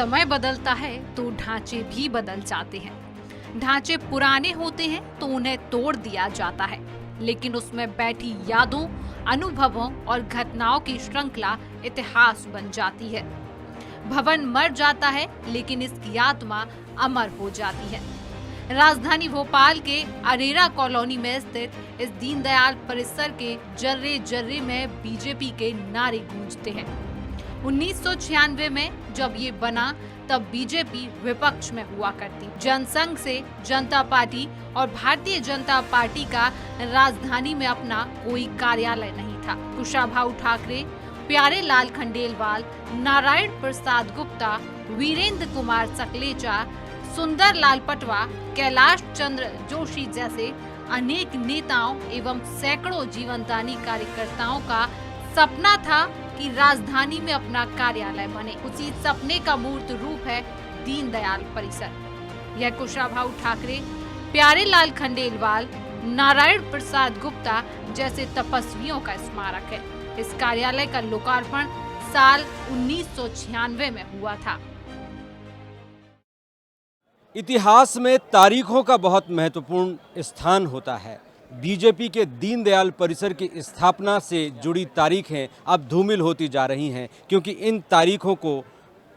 समय बदलता है तो ढांचे भी बदल जाते हैं। ढांचे पुराने होते हैं तो उन्हें तोड़ दिया जाता है, लेकिन उसमें बैठी यादों, अनुभवों और घटनाओं की श्रृंखला इतिहास बन जाती है। भवन मर जाता है लेकिन इसकी आत्मा अमर हो जाती है। राजधानी भोपाल के अरेरा कॉलोनी में स्थित इस दीनदयाल परिसर के जर्रे जर्रे में बीजेपी के नारे गूंजते हैं। 1996 में जब ये बना तब बीजेपी विपक्ष में हुआ करती। जनसंघ से जनता पार्टी और भारतीय जनता पार्टी का राजधानी में अपना कोई कार्यालय नहीं था। कुशाभाऊ ठाकरे, प्यारे लाल खंडेलवाल, नारायण प्रसाद गुप्ता, वीरेंद्र कुमार सकलेचा, सुंदर लाल पटवा, कैलाश चंद्र जोशी जैसे अनेक नेताओं एवं सैकड़ों जीवनदानी कार्यकर्ताओं का सपना था कि राजधानी में अपना कार्यालय बने। उसी सपने का मूर्त रूप है दीनदयाल परिसर। यह कुशाभाऊ ठाकरे, प्यारे लाल खंडेलवाल, नारायण प्रसाद गुप्ता जैसे तपस्वियों का स्मारक है। इस कार्यालय का लोकार्पण साल 1996 में हुआ था। इतिहास में तारीखों का बहुत महत्वपूर्ण स्थान होता है। बीजेपी के दीनदयाल परिसर की स्थापना से जुड़ी तारीखें अब धूमिल होती जा रही हैं, क्योंकि इन तारीखों को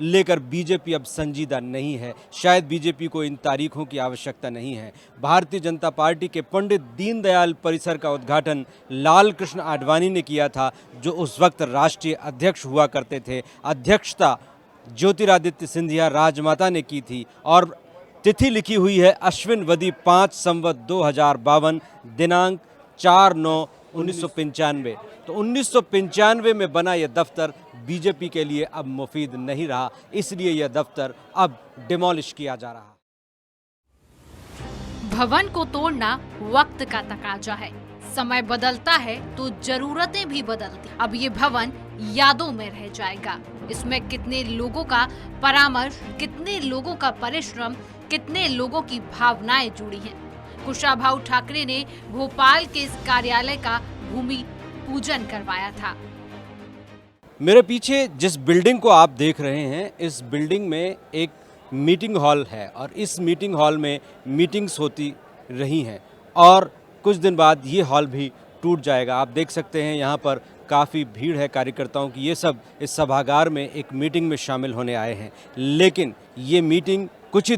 लेकर बीजेपी अब संजीदा नहीं है। शायद बीजेपी को इन तारीखों की आवश्यकता नहीं है। भारतीय जनता पार्टी के पंडित दीनदयाल परिसर का उद्घाटन लाल कृष्ण आडवाणी ने किया था, जो उस वक्त राष्ट्रीय अध्यक्ष हुआ करते थे। अध्यक्षता ज्योतिरादित्य सिंधिया राजमाता ने की थी और तिथि लिखी हुई है अश्विन वदी 5 संवत 2052, दिनांक 4/9/1995। तो 1995 में बना यह दफ्तर बीजेपी के लिए अब मुफीद नहीं रहा, इसलिए यह दफ्तर अब डिमोलिश किया जा रहा। भवन को तोड़ना वक्त का तकाजा है। समय बदलता है तो जरूरतें भी बदलती। अब ये भवन यादों में रह जाएगा। इसमें कितने लोगों का परामर्श, कितने लोगों का परिश्रम, कितने लोगों की भावनाएं जुड़ी हैं। कुशाभाऊ ठाकरे ने भोपाल के इस कार्यालय का भूमि पूजन करवाया था। मेरे पीछे जिस बिल्डिंग को आप देख रहे हैं, इस बिल्डिंग में एक मीटिंग हॉल है और इस मीटिंग हॉल में मीटिंग्स होती रही हैं और कुछ दिन बाद ये हॉल भी टूट जाएगा। आप देख सकते हैं यहाँ पर काफ़ी भीड़ है कार्यकर्ताओं की। ये सब इस सभागार में एक मीटिंग में शामिल होने आए हैं, लेकिन कुछ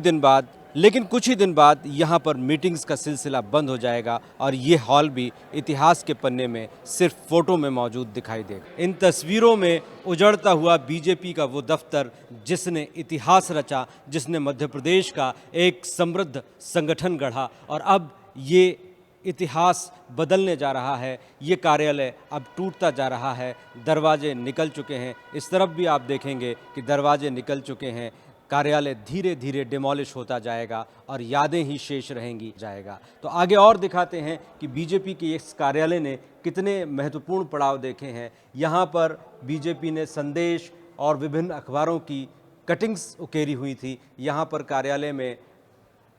ही दिन बाद यहाँ पर मीटिंग्स का सिलसिला बंद हो जाएगा और ये हॉल भी इतिहास के पन्ने में सिर्फ फोटो में मौजूद दिखाई देगा। इन तस्वीरों में उजड़ता हुआ बीजेपी का वो दफ्तर जिसने इतिहास रचा, जिसने मध्य प्रदेश का एक समृद्ध संगठन गढ़ा, और अब ये इतिहास बदलने जा रहा है। ये कार्यालय अब टूटता जा रहा है। दरवाजे निकल चुके हैं। इस तरफ भी आप देखेंगे कि दरवाजे निकल चुके हैं। कार्यालय धीरे धीरे डिमोलिश होता जाएगा और यादें ही शेष रहेंगी जाएगा। तो आगे और दिखाते हैं कि बीजेपी के इस कार्यालय ने कितने महत्वपूर्ण पड़ाव देखे हैं। यहाँ पर बीजेपी ने संदेश और विभिन्न अखबारों की कटिंग्स उकेरी हुई थी। यहाँ पर कार्यालय में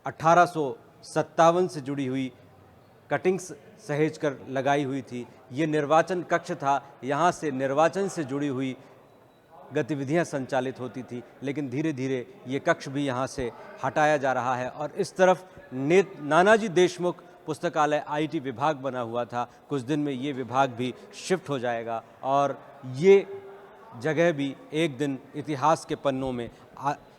1857 से जुड़ी हुई कटिंग्स सहेज कर लगाई हुई थी। ये निर्वाचन कक्ष था, यहाँ से निर्वाचन से जुड़ी हुई गतिविधियां संचालित होती थी, लेकिन धीरे धीरे ये कक्ष भी यहाँ से हटाया जा रहा है। और इस तरफ नानाजी देशमुख पुस्तकालय IT विभाग बना हुआ था। कुछ दिन में ये विभाग भी शिफ्ट हो जाएगा और ये जगह भी एक दिन इतिहास के पन्नों में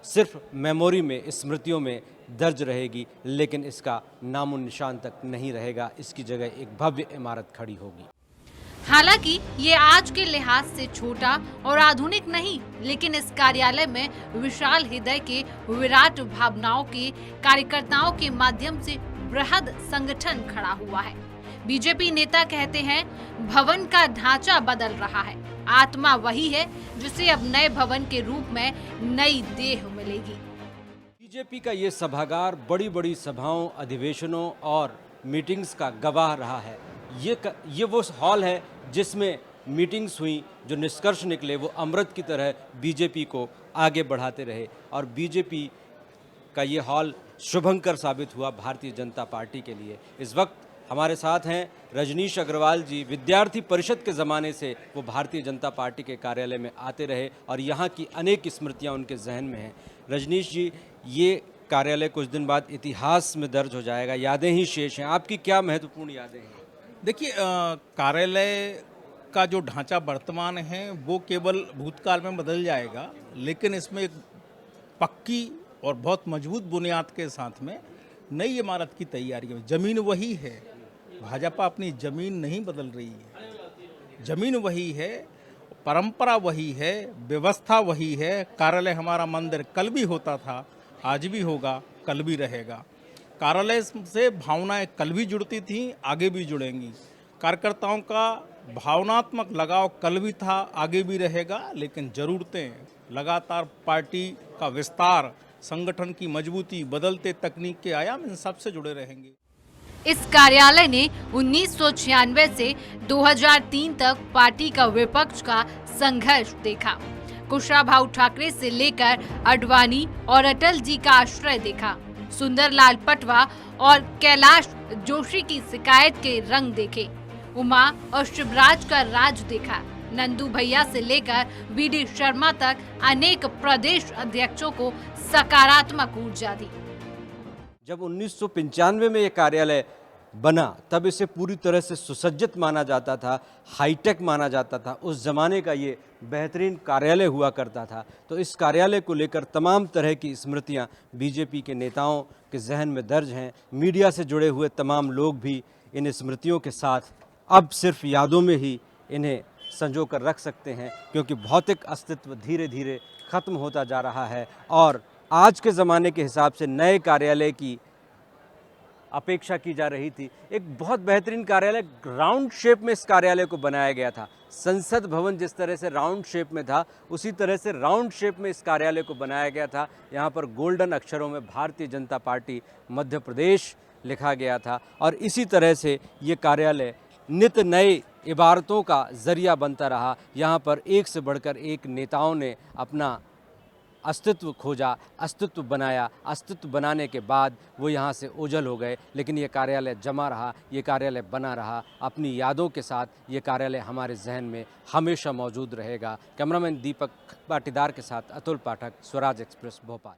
सिर्फ मेमोरी में, स्मृतियों में दर्ज रहेगी, लेकिन इसका नामो निशान तक नहीं रहेगा। इसकी जगह एक भव्य इमारत खड़ी होगी। हालांकि ये आज के लिहाज से छोटा और आधुनिक नहीं, लेकिन इस कार्यालय में विशाल हृदय के विराट भावनाओं के कार्यकर्ताओं के माध्यम से बृहद संगठन खड़ा हुआ है। बीजेपी नेता कहते हैं, भवन का ढांचा बदल रहा है, आत्मा वही है जिसे अब नए भवन के रूप में नई देह मिलेगी। बीजेपी का ये सभागार बड़ी बड़ी सभाओं, अधिवेशनों और मीटिंग्स का गवाह रहा है। ये वो हॉल है जिसमें मीटिंग्स हुई, जो निष्कर्ष निकले वो अमृत की तरह बीजेपी को आगे बढ़ाते रहे और बीजेपी का ये हॉल शुभंकर साबित हुआ भारतीय जनता पार्टी के लिए। इस वक्त हमारे साथ हैं रजनीश अग्रवाल जी। विद्यार्थी परिषद के ज़माने से वो भारतीय जनता पार्टी के कार्यालय में आते रहे और यहाँ की अनेक स्मृतियाँ उनके जहन में हैं। रजनीश जी, ये कार्यालय कुछ दिन बाद इतिहास में दर्ज हो जाएगा, यादें ही शेष हैं। आपकी क्या महत्वपूर्ण यादें हैं? देखिए, कार्यालय का जो ढांचा वर्तमान है वो केवल भूतकाल में बदल जाएगा, लेकिन इसमें एक पक्की और बहुत मजबूत बुनियाद के साथ में नई इमारत की तैयारी है। जमीन वही है, भाजपा अपनी जमीन नहीं बदल रही है, जमीन वही है, परंपरा वही है, व्यवस्था वही है। कार्यालय हमारा मंदिर कल भी होता था, आज भी होगा, कल भी रहेगा। कार्यालय से भावनाएं कल भी जुड़ती थीं, आगे भी जुड़ेंगी। कार्यकर्ताओं का भावनात्मक लगाव कल भी था, आगे भी रहेगा, लेकिन ज़रूरतें लगातार, पार्टी का विस्तार, संगठन की मजबूती, बदलते तकनीक के आयाम, इन सब से जुड़े रहेंगे। इस कार्यालय ने 1996 से 2003 तक पार्टी का विपक्ष का संघर्ष देखा। कुशाभाऊ ठाकरे से लेकर अडवाणी और अटल जी का आश्रय देखा। सुंदरलाल पटवा और कैलाश जोशी की शिकायत के रंग देखे। उमा और शिवराज का राज देखा। नंदू भैया से लेकर वीडी शर्मा तक अनेक प्रदेश अध्यक्षों को सकारात्मक ऊर्जा दी। जब 1995 में ये कार्यालय बना तब इसे पूरी तरह से सुसज्जित माना जाता था, हाईटेक माना जाता था। उस ज़माने का ये बेहतरीन कार्यालय हुआ करता था। तो इस कार्यालय को लेकर तमाम तरह की स्मृतियां बीजेपी के नेताओं के जहन में दर्ज हैं। मीडिया से जुड़े हुए तमाम लोग भी इन स्मृतियों के साथ अब सिर्फ यादों में ही इन्हें संजो कर रख सकते हैं, क्योंकि भौतिक अस्तित्व धीरे धीरे ख़त्म होता जा रहा है और आज के ज़माने के हिसाब से नए कार्यालय की अपेक्षा की जा रही थी। एक बहुत बेहतरीन कार्यालय, राउंड शेप में इस कार्यालय को बनाया गया था। संसद भवन जिस तरह से राउंड शेप में था, उसी तरह से राउंड शेप में इस कार्यालय को बनाया गया था। यहाँ पर गोल्डन अक्षरों में भारतीय जनता पार्टी मध्य प्रदेश लिखा गया था और इसी तरह से ये कार्यालय नित नए इबारतों का ज़रिया बनता रहा। यहाँ पर एक से बढ़कर एक नेताओं ने अपना अस्तित्व खोजा, अस्तित्व बनाया। अस्तित्व बनाने के बाद वो यहाँ से ओझल हो गए, लेकिन ये कार्यालय जमा रहा, ये कार्यालय बना रहा। अपनी यादों के साथ ये कार्यालय हमारे जहन में हमेशा मौजूद रहेगा। कैमरामैन दीपक पाटीदार के साथ अतुल पाठक, स्वराज एक्सप्रेस, भोपाल।